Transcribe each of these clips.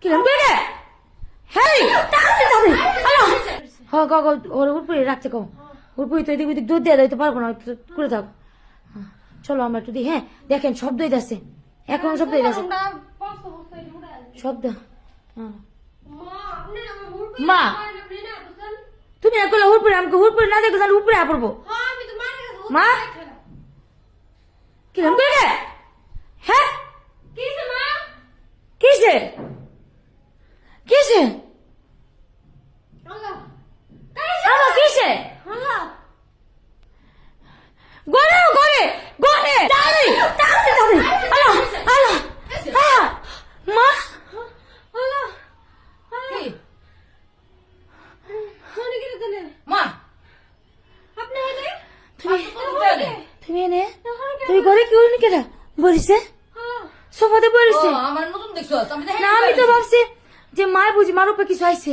কিরম করে রে হেই তাড়াতাড়ি তাড়াতাড়ি আলো হ্যাঁ গো গো ওর উপরে রাখতে কও উপরে তো এদিক ওদিক দুধ দিয়ে দিতে পারবো না করে থাক চলো আমরা একটু দিই হ্যাঁ দেখেন শব্দ হইতাছে এখন শব্দ হইতাছে শব্দ মা তুমি এক করলে উপরে আমাকে উপরে না দেখো তাহলে উপরে পড়বো মা কিরম করে রে হ্যাঁ কিসে কিসে আমার কিসে গড়ে গড়ে গড়ে তাড়াতাড়ি তাড়াতাড়ি আলো আলো মা মা তুমি এনে তুমি ঘরে কি করিনি কেটা বলিছে সোফাতে বলিছে আমার নতুন দেখছো না আমি তো ভাবছি যে মায় বুঝি মার উপরে কিছু আইছে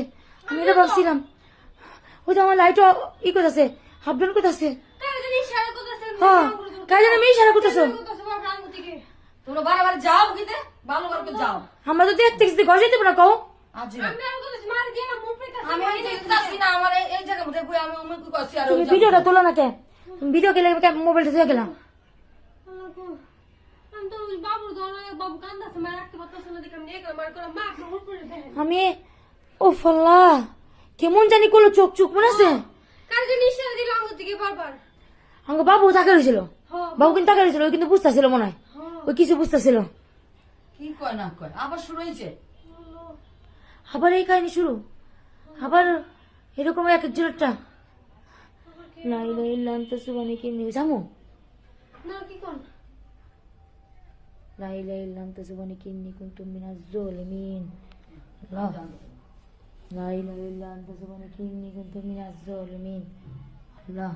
আমি এটা ভাবছিলাম ওই তো আমার লাইট ই করতেছে হাফ ডাউন করতেছে হ্যাঁ কাজ আমি ইশারা করতেছো তোমরা বারবার যাও কিতে ভালো করে যাও আমরা তো দেখতে ঘর যেতে পারো কও আমি যাচ্ছি না আমার এই জায়গার মধ্যে আমি কি করছি আর তুমি ভিডিওটা তোলো না কে ভিডিও গেলে মোবাইলটা দিয়ে গেলাম আমি ও ফল্লা কেমন জানি করলো চোখ চোখ মনে আছে আমাকে বাবু তাকে রয়েছিল বাবু কিন্তু তাকে রয়েছিল ওই কিন্তু বুঝতেছিল মনে হয় ওই কিছু বুঝতেছিল কি কয় না কয় আবার শুরু হয়েছে আবার এই কাহিনী শুরু আবার এরকম এক একজনেরটা লাইলা ইল্লান তো সুবানি কি নিয়ে যাবো লাইলা ইল্লান তো সুবানি কি নি কুনতুম মিনাজ জালিমিন লাইলা ইল্লান তো সুবানি কি নি কুনতুম মিনাজ জালিমিন আল্লাহ